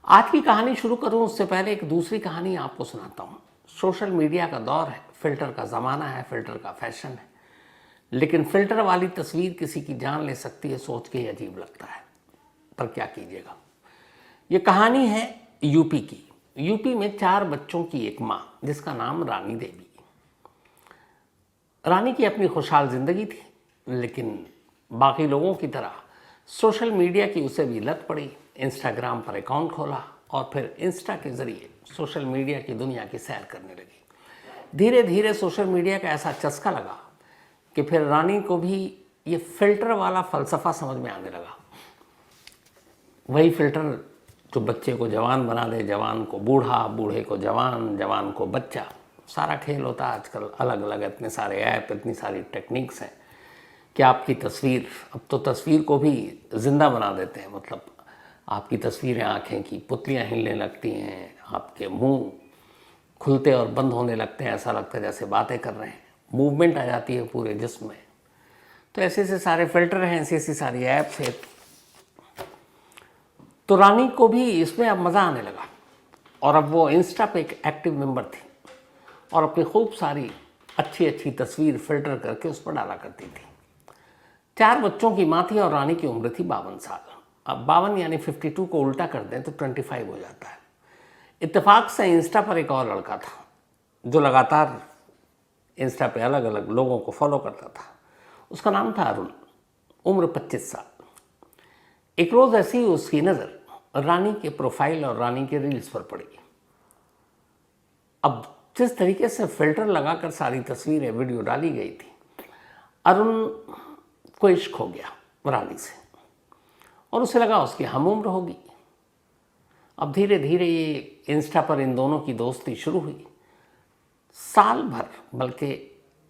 आज की कहानी शुरू करूं उससे पहले एक दूसरी कहानी आपको सुनाता हूं। सोशल मीडिया का दौर है, फिल्टर का ज़माना है, फिल्टर का फैशन है, लेकिन फिल्टर वाली तस्वीर किसी की जान ले सकती है, सोच के ही अजीब लगता है। पर क्या कीजिएगा। ये कहानी है यूपी की। यूपी में 4 बच्चों की एक माँ जिसका नाम रानी देवी। रानी की अपनी खुशहाल ज़िंदगी थी, लेकिन बाकी लोगों की तरह सोशल मीडिया की उसे भी लत पड़ी। इंस्टाग्राम पर अकाउंट खोला और फिर इंस्टा के ज़रिए सोशल मीडिया की दुनिया की सैर करने लगी। धीरे धीरे सोशल मीडिया का ऐसा चस्का लगा कि फिर रानी को भी ये फ़िल्टर वाला फ़लसफ़ा समझ में आने लगा। वही फ़िल्टर जो बच्चे को जवान बना दे, जवान को बूढ़ा, बूढ़े को जवान, जवान को बच्चा, सारा खेल होता है आजकल। अलग अलग इतने सारे ऐप, इतनी सारी टेक्निक्स हैं कि आपकी तस्वीर, अब तो तस्वीर को भी ज़िंदा बना देते हैं। मतलब आपकी तस्वीरें आँखें की पुतलियाँ हिलने लगती हैं, आपके मुंह खुलते और बंद होने लगते हैं, ऐसा लगता है जैसे बातें कर रहे हैं, मूवमेंट आ जाती है पूरे जिस्म में। तो ऐसे ऐसे सारे फिल्टर हैं, ऐसी ऐसी सारी ऐप्स हैं। तो रानी को भी इसमें अब मज़ा आने लगा और अब वो इंस्टा पे एक एक्टिव मेंबर थी और अपनी खूब सारी अच्छी अच्छी तस्वीर फ़िल्टर करके उस पर डाला करती थी। 4 बच्चों की माँ थी और रानी की उम्र थी 52 साल। अब 52 यानी 52 को उल्टा कर दें तो 25 हो जाता है। इत्तेफाक से इंस्टा पर एक और लड़का था जो लगातार इंस्टा पे अलग अलग लोगों को फॉलो करता था। उसका नाम था अरुण, उम्र 25 साल। एक रोज़ ऐसी ही उसकी नज़र रानी के प्रोफाइल और रानी के रील्स पर पड़ी। अब जिस तरीके से फ़िल्टर लगाकर सारी तस्वीरें, वीडियो डाली गई थी, अरुण को इश्क हो गया रानी से और उसे लगा उसकी हम उम्र होगी। अब धीरे धीरे ये इंस्टा पर इन दोनों की दोस्ती शुरू हुई। साल भर, बल्कि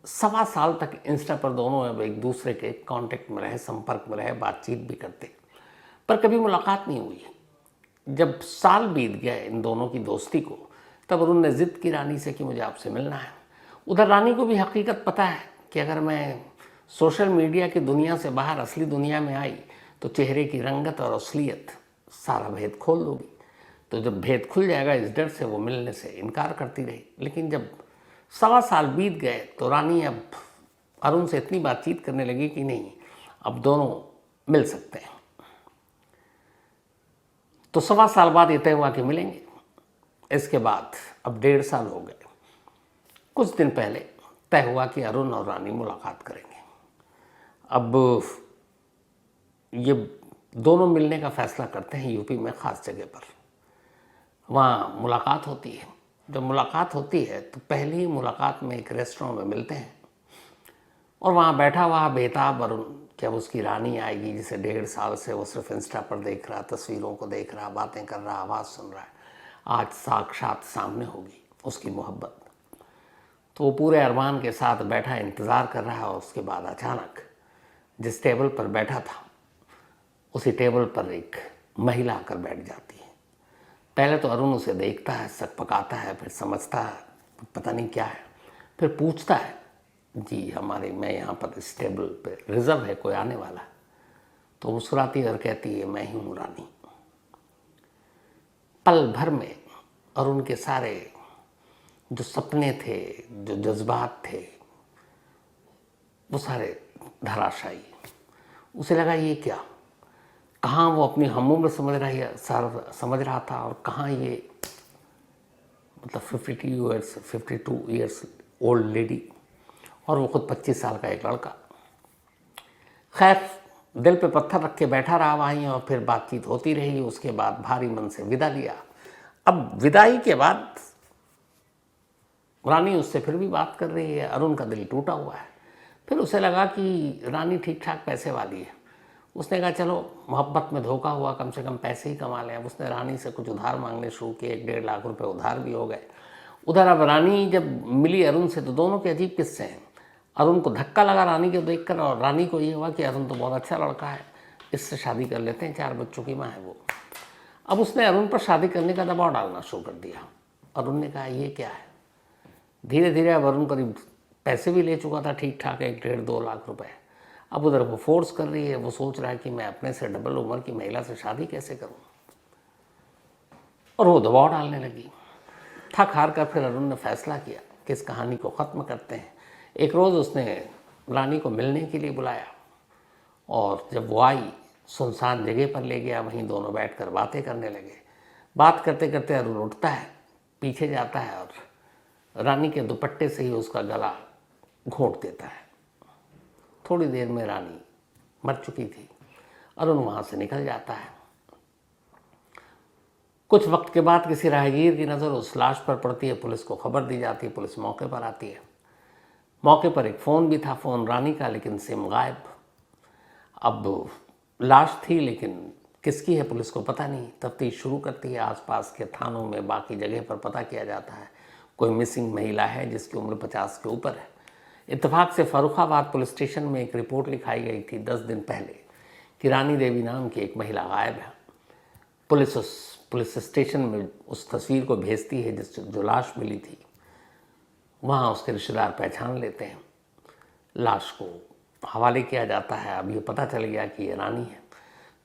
1.25 साल तक इंस्टा पर दोनों अब एक दूसरे के कांटेक्ट में रहे, संपर्क में रहे, बातचीत भी करते, पर कभी मुलाकात नहीं हुई। जब साल बीत गया इन दोनों की दोस्ती को, तब अरुण ने ज़िद की रानी से कि मुझे आपसे मिलना है। उधर रानी को भी हकीकत पता है कि अगर मैं सोशल मीडिया की दुनिया से बाहर असली दुनिया में आई तो चेहरे की रंगत और असलियत सारा भेद खोल दूँगी। तो जब भेद खुल जाएगा, इस डर से वो मिलने से इनकार करती रही। लेकिन जब 1.25 साल बीत गए तो रानी अब अरुण से इतनी बातचीत करने लगी कि नहीं, अब दोनों मिल सकते हैं। तो 1.25 साल बाद ये तय हुआ कि मिलेंगे। इसके बाद अब 1.5 साल हो गए। कुछ दिन पहले तय हुआ कि अरुण और रानी मुलाकात करेंगे। अब ये दोनों मिलने का फैसला करते हैं यूपी में ख़ास जगह पर। वहाँ मुलाकात होती है। जब मुलाकात होती है तो पहली ही मुलाकात में एक रेस्टोरेंट में मिलते हैं और वहाँ बैठा हुआ बेताब अरुण कि अब उसकी रानी आएगी, जिसे 1.5 साल से वो सिर्फ इंस्टा पर देख रहा, तस्वीरों को देख रहा, बातें कर रहा, आवाज़ सुन रहा है, आज साक्षात सामने होगी उसकी मोहब्बत। तो वो पूरे अरमान के साथ बैठा इंतज़ार कर रहा है और उसके बाद अचानक जिस टेबल पर बैठा था उसी टेबल पर एक महिला आकर बैठ जाती है। पहले तो अरुण उसे देखता है, सकपकाता है, फिर समझता है पता नहीं क्या है, फिर पूछता है, जी मैं यहाँ पर इस टेबल पे रिज़र्व है, कोई आने वाला है? तो मुस्कुराती और कहती है, मैं ही हूँ रानी। पल भर में अरुण के सारे जो सपने थे, जो जज्बात थे, वो सारे धराशायी। उसे लगा ये क्या, कहाँ वो अपनी हमउम्र समझ रहा था और कहाँ ये मतलब 52 ईयर्स ओल्ड लेडी और वो खुद 25 साल का एक लड़का। खैर, दिल पे पत्थर रख के बैठा रहा वहीं और फिर बातचीत होती रही। उसके बाद भारी मन से विदा लिया। अब विदाई के बाद रानी उससे फिर भी बात कर रही है। अरुण का दिल टूटा हुआ है। फिर उसे लगा कि रानी ठीक ठाक पैसे वाली है। उसने कहा चलो मोहब्बत में धोखा हुआ, कम से कम पैसे ही कमा लें। अब उसने रानी से कुछ उधार मांगने शुरू किए। 1.5 लाख रुपए उधार भी हो गए। उधर अब रानी जब मिली अरुण से तो दोनों के अजीब किस्से हैं। अरुण को धक्का लगा रानी को देखकर और रानी को ये हुआ कि अरुण तो बहुत अच्छा लड़का है, इससे शादी कर लेते हैं, 4 बच्चों की माँ है वो। अब उसने अरुण पर शादी करने का दबाव डालना शुरू कर दिया। अरुण ने कहा ये क्या है। धीरे धीरे अब अरुण करीब पैसे भी ले चुका था ठीक ठाक, 1.5-2 लाख रुपए। अब उधर वो फोर्स कर रही है। वो सोच रहा है कि मैं अपने से डबल उम्र की महिला से शादी कैसे करूं। और वो दबाव डालने लगी। थक हार कर फिर अरुण ने फैसला किया कि इस कहानी को ख़त्म करते हैं। एक रोज़ उसने रानी को मिलने के लिए बुलाया और जब वो आई सुनसान जगह पर ले गया, वहीं दोनों बैठकर बातें करने लगे। बात करते करते अरुण उठता है, पीछे जाता है और रानी के दुपट्टे से ही उसका गला घोंट देता है। थोड़ी देर में रानी मर चुकी थी। अरुण वहाँ से निकल जाता है। कुछ वक्त के बाद किसी राहगीर की नज़र उस लाश पर पड़ती है। पुलिस को खबर दी जाती है। पुलिस मौके पर आती है। मौके पर एक फ़ोन भी था, फ़ोन रानी का, लेकिन सिम गायब। अब लाश थी लेकिन किसकी है पुलिस को पता नहीं। तफ्तीश शुरू करती है। आसपास के थानों में बाकी जगह पर पता किया जाता है कोई मिसिंग महिला है जिसकी उम्र 50 के ऊपर है। इत्तेफाक से फर्रुखाबाद पुलिस स्टेशन में एक रिपोर्ट लिखाई गई थी 10 दिन पहले कि रानी देवी नाम की एक महिला गायब है। पुलिस उस पुलिस स्टेशन में उस तस्वीर को भेजती है जो लाश मिली थी। वहाँ उसके रिश्तेदार पहचान लेते हैं। लाश को हवाले किया जाता है। अब ये पता चल गया कि ये रानी है।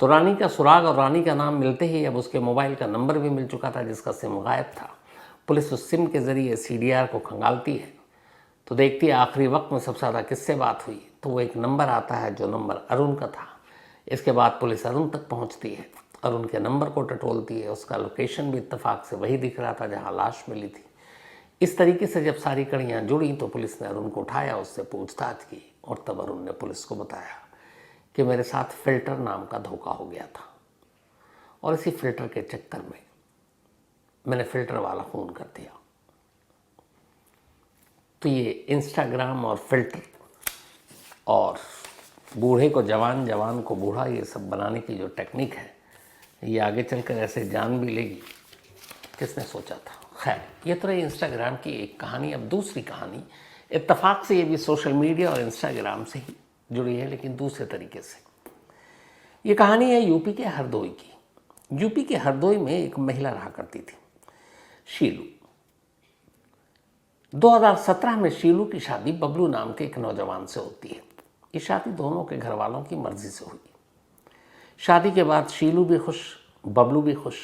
तो रानी का सुराग और रानी का नाम मिलते ही अब उसके मोबाइल का नंबर भी मिल चुका था जिसका सिम गायब था। पुलिस उस सिम के ज़रिए CDR को खंगालती है तो देखती है आखिरी वक्त में सबसे ज़्यादा किससे बात हुई। तो वो एक नंबर आता है जो नंबर अरुण का था। इसके बाद पुलिस अरुण तक पहुंचती है। अरुण के नंबर को टटोलती है। उसका लोकेशन भी इत्तेफाक से वही दिख रहा था जहां लाश मिली थी। इस तरीके से जब सारी कड़ियाँ जुड़ी तो पुलिस ने अरुण को उठाया, उससे पूछताछ की और तब अरुण ने पुलिस को बताया कि मेरे साथ फ़िल्टर नाम का धोखा हो गया था और इसी फ़िल्टर के चक्कर में मैंने फ़िल्टर वाला फ़ोन कर दिया। तो ये इंस्टाग्राम और फ़िल्टर और बूढ़े को जवान, जवान को बूढ़ा, ये सब बनाने की जो टेक्निक है ये आगे चलकर ऐसे जान भी लेगी, किसने सोचा था। खैर, ये तो रही इंस्टाग्राम की एक कहानी। अब दूसरी कहानी इत्तेफाक से ये भी सोशल मीडिया और इंस्टाग्राम से ही जुड़ी है लेकिन दूसरे तरीके से। ये कहानी है यूपी के हरदोई की। यूपी के हरदोई में एक महिला रहा करती थी, शीलू। 2017 में शीलू की शादी बबलू नाम के एक नौजवान से होती है। ये शादी दोनों के घर वालों की मर्जी से हुई। शादी के बाद शीलू भी खुश, बबलू भी खुश,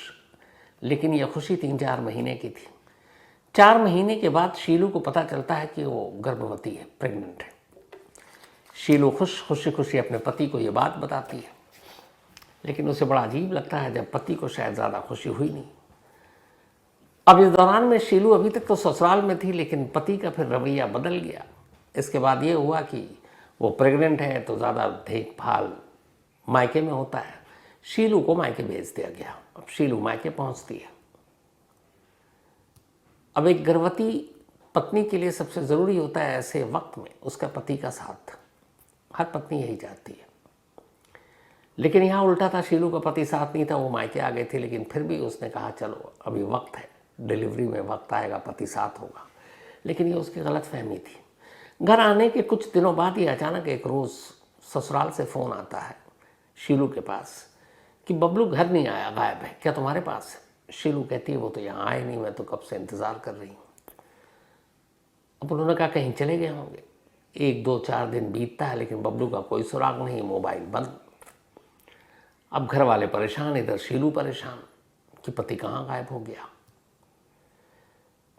लेकिन यह खुशी 3-4 महीने की थी। 4 महीने के बाद शीलू को पता चलता है कि वो गर्भवती है, प्रेग्नेंट है। शीलू खुशी खुशी अपने पति को ये बात बताती है, लेकिन उसे बड़ा अजीब लगता है जब पति को शायद ज़्यादा खुशी हुई नहीं। अब इस दौरान में शीलू अभी तक तो ससुराल में थी लेकिन पति का फिर रवैया बदल गया। इसके बाद ये हुआ कि वो प्रेग्नेंट है तो ज़्यादा देखभाल मायके में होता है। शीलू को मायके भेज दिया गया। अब शीलू मायके पहुंचती है। अब एक गर्भवती पत्नी के लिए सबसे ज़रूरी होता है ऐसे वक्त में उसका पति का साथ। हर पत्नी यही चाहती है, लेकिन यहाँ उल्टा था। शीलू का पति साथ नहीं था, वो मायके आ गए थे, लेकिन फिर भी उसने कहा चलो अभी वक्त है, डिलीवरी में वक्त आएगा, पति साथ होगा। लेकिन ये उसकी गलत फहमी थी। घर आने के कुछ दिनों बाद ही अचानक एक रोज़ ससुराल से फ़ोन आता है शीलू के पास कि बबलू घर नहीं आया, गायब है, क्या तुम्हारे पास है? शीलू कहती है वो तो यहाँ आए नहीं, मैं तो कब से इंतज़ार कर रही हूँ। अब उन्होंने कहा कहीं चले गए होंगे। 1-2-4 दिन बीतता है लेकिन बबलू का कोई सुराग नहीं, मोबाइल बंद। अब घर वाले परेशान, इधर शीलू परेशान कि पति कहाँ गायब हो गया।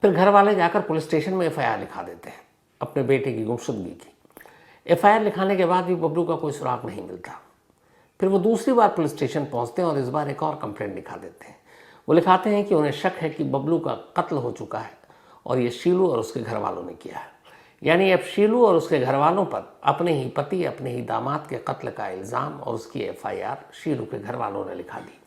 फिर घर वाले जाकर पुलिस स्टेशन में FIR लिखा देते हैं अपने बेटे की गुमशुदगी की। FIR लिखाने के बाद भी बबलू का कोई सुराग नहीं मिलता। फिर वो दूसरी बार पुलिस स्टेशन पहुंचते हैं और इस बार एक और कंप्लेंट लिखा देते हैं। वो लिखाते हैं कि उन्हें शक है कि बबलू का कत्ल हो चुका है और ये शीलू और उसके घर वालों ने किया है। यानी अब शीलू और उसके घर वालों पर अपने ही पति, अपने ही दामाद के कत्ल का इल्ज़ाम और उसकी FIR शीलू के घर वालों ने लिखा दी।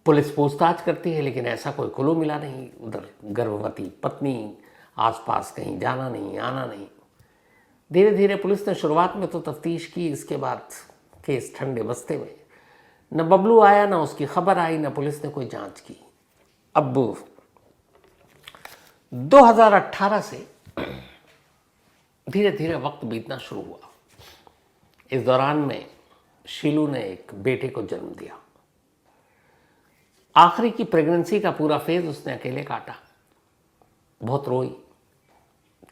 पुलिस पूछताछ करती है लेकिन ऐसा कोई क्लू मिला नहीं। उधर गर्भवती पत्नी, आसपास कहीं जाना नहीं, आना नहीं। धीरे धीरे पुलिस ने शुरुआत में तो तफ्तीश की, इसके बाद केस ठंडे बस्ते में। न बबलू आया, न उसकी खबर आई, न पुलिस ने कोई जांच की। अब 2018 से धीरे धीरे वक्त बीतना शुरू हुआ। इस दौरान में शीलू ने एक बेटे को जन्म दिया। आखिरी की प्रेगनेंसी का पूरा फेज उसने अकेले काटा। बहुत रोई।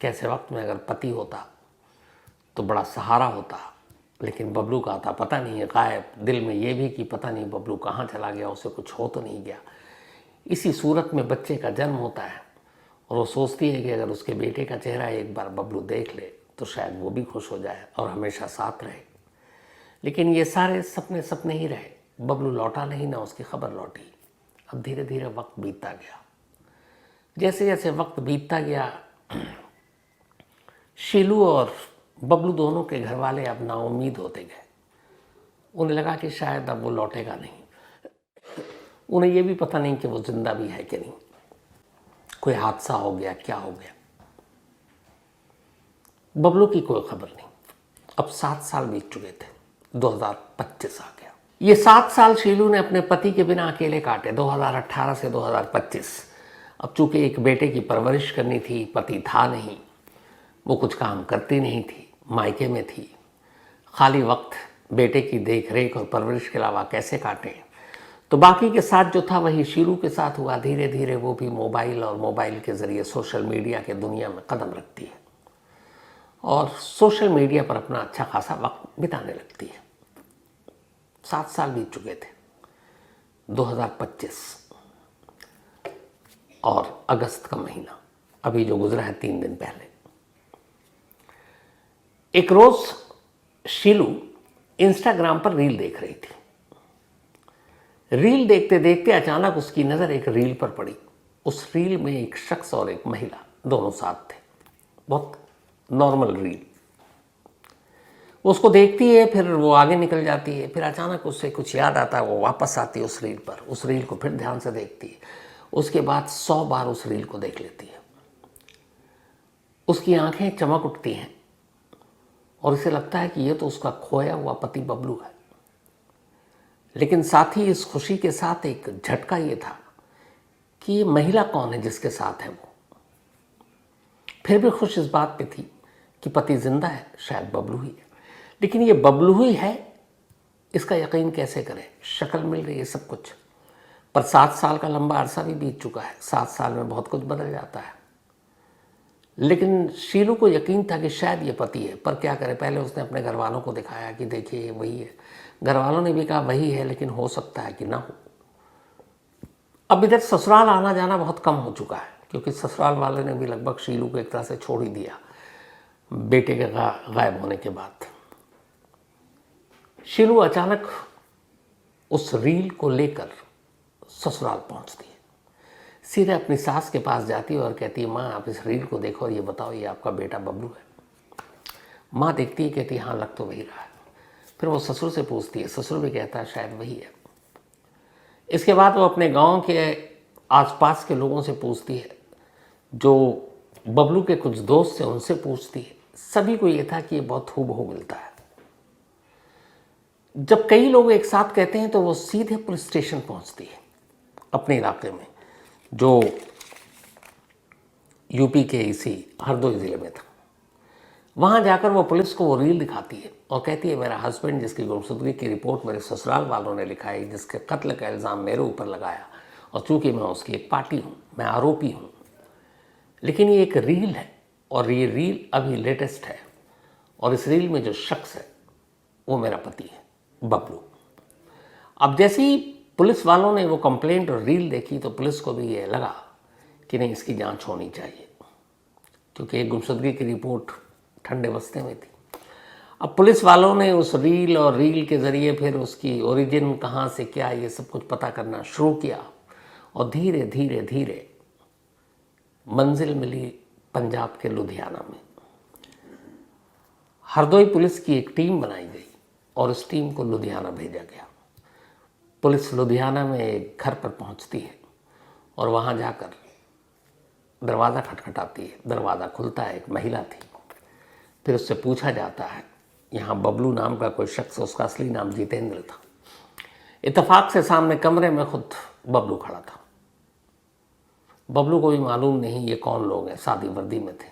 कैसे वक्त में अगर पति होता तो बड़ा सहारा होता, लेकिन बबलू का आता पता नहीं है, गायब। दिल में ये भी कि पता नहीं बबलू कहाँ चला गया, उसे कुछ हो तो नहीं गया। इसी सूरत में बच्चे का जन्म होता है और वो सोचती है कि अगर उसके बेटे का चेहरा एक बार बबलू देख ले तो शायद वो भी खुश हो जाए और हमेशा साथ रहे। लेकिन ये सारे सपने सपने ही रहे, बबलू लौटा नहीं, ना उसकी खबर लौटी। अब धीरे धीरे वक्त बीतता गया। जैसे जैसे वक्त बीतता गया, शीलू और बबलू दोनों के घर वाले अब नाउम्मीद होते गए। उन्हें लगा कि शायद अब वो लौटेगा नहीं। उन्हें ये भी पता नहीं कि वो जिंदा भी है कि नहीं, कोई हादसा हो गया, क्या हो गया। बबलू की कोई खबर नहीं। अब 7 साल बीत चुके थे, 2025 आ गया। ये 7 साल शीलू ने अपने पति के बिना अकेले काटे, 2018 से 2025। अब चूंकि एक बेटे की परवरिश करनी थी, पति था नहीं, वो कुछ काम करती नहीं थी, मायके में थी, खाली वक्त बेटे की देख रेख और परवरिश के अलावा कैसे काटें। तो बाकी के साथ जो था वही शीलू के साथ हुआ। धीरे धीरे वो भी मोबाइल और मोबाइल के ज़रिए सोशल मीडिया के दुनिया में कदम रखती है और सोशल मीडिया पर अपना अच्छा खासा वक्त बिताने लगती है। 7 साल बीत चुके थे, 2025 और अगस्त का महीना अभी जो गुजरा है 3 दिन पहले। एक रोज शीलू इंस्टाग्राम पर रील देख रही थी। रील देखते देखते अचानक उसकी नज़र एक रील पर पड़ी। उस रील में एक शख्स और एक महिला दोनों साथ थे। बहुत नॉर्मल रील। वो उसको देखती है, फिर वो आगे निकल जाती है, फिर अचानक उससे कुछ याद आता है, वो वापस आती है उस रील पर, उस रील को फिर ध्यान से देखती है। उसके बाद 100 बार उस रील को देख लेती है। उसकी आंखें चमक उठती हैं और इसे लगता है कि ये तो उसका खोया हुआ पति बबलू है। लेकिन साथ ही इस खुशी के साथ एक झटका ये था कि ये महिला कौन है जिसके साथ है वो। फिर भी खुश इस बात पे थी कि पति जिंदा है, शायद बबलू ही है। लेकिन ये बबलू ही है, इसका यकीन कैसे करें? शक्ल मिल रही है, सब कुछ, पर 7 साल का लंबा अरसा भी बीत चुका है। 7 साल में बहुत कुछ बदल जाता है। लेकिन शीलू को यकीन था कि शायद ये पति है, पर क्या करे, पहले उसने अपने घर वालों को दिखाया कि देखिए वही है। घर वालों ने भी कहा वही है, लेकिन हो सकता है कि ना हो। अब इधर ससुराल आना जाना बहुत कम हो चुका है, क्योंकि ससुराल वाले ने भी लगभग शीलू को एक तरह से छोड़ ही दिया बेटे के गायब होने के बाद। शीलू अचानक उस रील को लेकर ससुराल पहुंचती है। सीधे अपनी सास के पास जाती है और कहती है, माँ आप इस रील को देखो और ये बताओ ये आपका बेटा बबलू है। माँ देखती है, कहती है हाँ लग तो वही रहा है। फिर वो ससुर से पूछती है, ससुर भी कहता है शायद वही है। इसके बाद वो अपने गांव के आसपास के लोगों से पूछती है, जो बबलू के कुछ दोस्त थे उनसे पूछती है। सभी को ये था कि ये बहुत हूबहू मिलता है। जब कई लोग एक साथ कहते हैं तो वो सीधे पुलिस स्टेशन पहुंचती है अपने इलाके में, जो यूपी के इसी हरदोई ज़िले में था। वहाँ जाकर वो पुलिस को वो रील दिखाती है और कहती है, मेरा हस्बैंड जिसकी गुमशुदगी की रिपोर्ट मेरे ससुराल वालों ने लिखाई, जिसके कत्ल का इल्ज़ाम मेरे ऊपर लगाया, और चूँकि मैं उसकी एक पार्टी हूँ, मैं आरोपी हूँ, लेकिन ये एक रील है और ये रील अभी लेटेस्ट है और इस रील में जो शख्स है वो मेरा पति है, बबलू। अब जैसे ही पुलिस वालों ने वो कंप्लेंट और रील देखी तो पुलिस को भी ये लगा कि नहीं, इसकी जांच होनी चाहिए, क्योंकि एक गुमशुदगी की रिपोर्ट ठंडे बस्ते में थी। अब पुलिस वालों ने उस रील और रील के ज़रिए फिर उसकी ओरिजिन कहाँ से क्या, ये सब कुछ पता करना शुरू किया और धीरे धीरे धीरे मंजिल मिली पंजाब के लुधियाना में। हरदोई पुलिस की एक टीम बनाई गई और उस टीम को लुधियाना भेजा गया। पुलिस लुधियाना में एक घर पर पहुंचती है और वहां जाकर दरवाज़ा खटखटाती है। दरवाज़ा खुलता है, एक महिला थी। फिर उससे पूछा जाता है, यहाँ बबलू नाम का कोई शख्स, उसका असली नाम जितेंद्र था। इत्तेफाक से सामने कमरे में खुद बबलू खड़ा था। बबलू को भी मालूम नहीं ये कौन लोग हैं, सादी वर्दी में थे।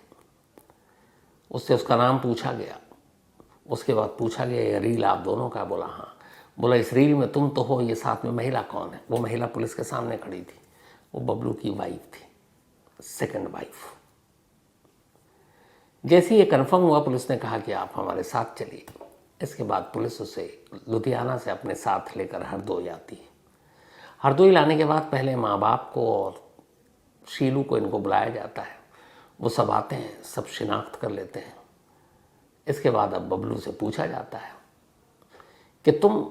उससे उसका नाम पूछा गया। उसके बाद पूछा गया, ये रील आप दोनों का? बोला हाँ। बोला इस रील में तुम तो हो, ये साथ में महिला कौन है? वो महिला पुलिस के सामने खड़ी थी, वो बबलू की वाइफ थी, सेकंड वाइफ। जैसे ही ये कन्फर्म हुआ, पुलिस ने कहा कि आप हमारे साथ चलिए। इसके बाद पुलिस उसे लुधियाना से अपने साथ लेकर हरदोई आती है। हरदोई लाने के बाद पहले माँ बाप को और शीलू को इनको बुलाया जाता है। वो सब आते हैं, सब शिनाख्त कर लेते हैं। इसके बाद अब बबलू से पूछा जाता है कि तुम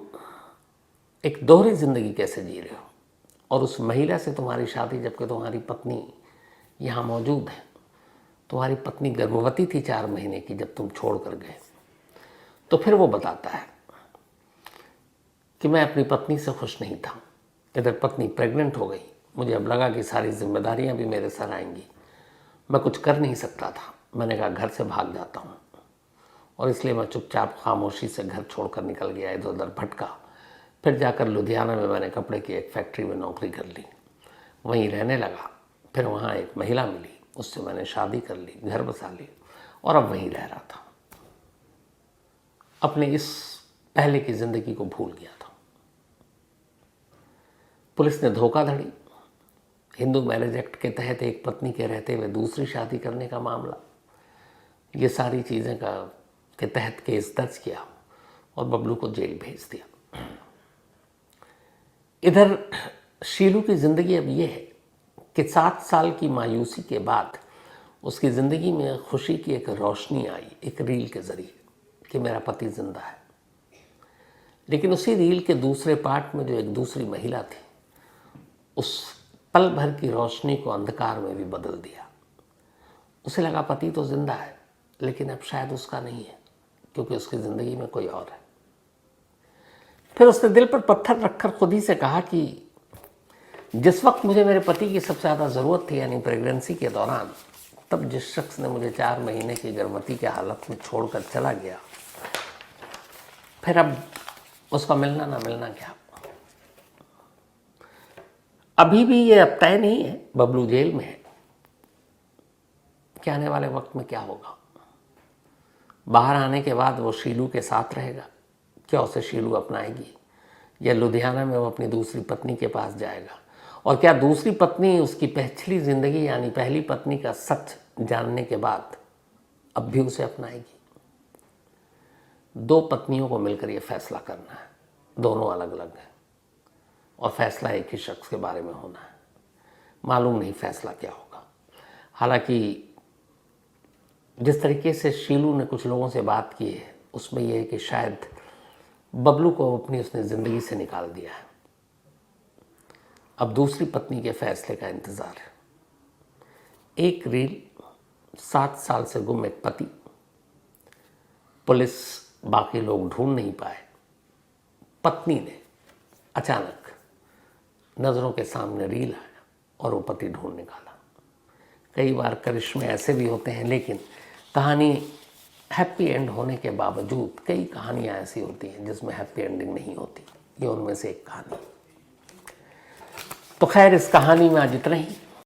एक दोहरी ज़िंदगी कैसे जी रहे हो, और उस महिला से तुम्हारी शादी, जबकि तुम्हारी पत्नी यहाँ मौजूद है। तुम्हारी पत्नी गर्भवती थी 4 महीने की जब तुम छोड़ कर गए। तो फिर वो बताता है कि मैं अपनी पत्नी से खुश नहीं था। इधर पत्नी प्रेग्नेंट हो गई, मुझे अब लगा कि सारी जिम्मेदारियां भी मेरे सर आएंगी, मैं कुछ कर नहीं सकता था। मैंने कहा घर से भाग जाता हूँ, और इसलिए मैं चुपचाप खामोशी से घर छोड़कर निकल गया, इधर उधर भटका। फिर जाकर लुधियाना में मैंने कपड़े की एक फैक्ट्री में नौकरी कर ली, वहीं रहने लगा। फिर वहाँ एक महिला मिली, उससे मैंने शादी कर ली, घर बसा ली, और अब वहीं रह रहा था। अपने इस पहले की ज़िंदगी को भूल गया था। पुलिस ने धोखाधड़ी, हिंदू मैरिज एक्ट के तहत एक पत्नी के रहते हुए दूसरी शादी करने का मामला, ये सारी चीज़ें के तहत केस दर्ज किया और बबलू को जेल भेज दिया। इधर शीलू की ज़िंदगी अब ये है कि 7 साल की मायूसी के बाद उसकी ज़िंदगी में खुशी की एक रोशनी आई, एक रील के ज़रिए, कि मेरा पति जिंदा है। लेकिन उसी रील के दूसरे पार्ट में जो एक दूसरी महिला थी, उस पल भर की रोशनी को अंधकार में भी बदल दिया। उसे लगा पति तो जिंदा है, लेकिन अब शायद उसका नहीं है, क्योंकि उसकी ज़िंदगी में कोई और है। फिर उसने दिल पर पत्थर रखकर खुद ही से कहा कि जिस वक्त मुझे मेरे पति की सबसे ज़्यादा ज़रूरत थी, यानी प्रेगनेंसी के दौरान, तब जिस शख्स ने मुझे 4 महीने की गर्भवती के हालत में छोड़कर चला गया, फिर अब उसका मिलना ना मिलना क्या। अभी भी ये अब तय नहीं है, बबलू जेल में है, कि आने वाले वक्त में क्या होगा। बाहर आने के बाद वो शीलू के साथ रहेगा, क्या उसे शीलू अपनाएगी, या लुधियाना में वो अपनी दूसरी पत्नी के पास जाएगा, और क्या दूसरी पत्नी उसकी पिछली ज़िंदगी यानी पहली पत्नी का सच जानने के बाद अब भी उसे अपनाएगी। 2 पत्नियों को मिलकर ये फैसला करना है, दोनों अलग अलग हैं, और फैसला एक ही शख्स के बारे में होना है। मालूम नहीं फैसला क्या होगा। हालांकि जिस तरीके से शीलू ने कुछ लोगों से बात की है, उसमें यह है कि शायद बबलू को अपनी उसने ज़िंदगी से निकाल दिया है। अब दूसरी पत्नी के फैसले का इंतज़ार है। एक रील, 7 साल से गुम एक पति, पुलिस, बाकी लोग ढूंढ नहीं पाए, पत्नी ने अचानक नज़रों के सामने रील आया और वो पति ढूंढ निकाला। कई बार करिश्मे ऐसे भी होते हैं, लेकिन कहानी हैप्पी एंड होने के बावजूद कई कहानियाँ ऐसी होती हैं जिसमें हैप्पी एंडिंग नहीं होती। ये उनमें से एक कहानी। तो खैर, इस कहानी में आज इतना ही।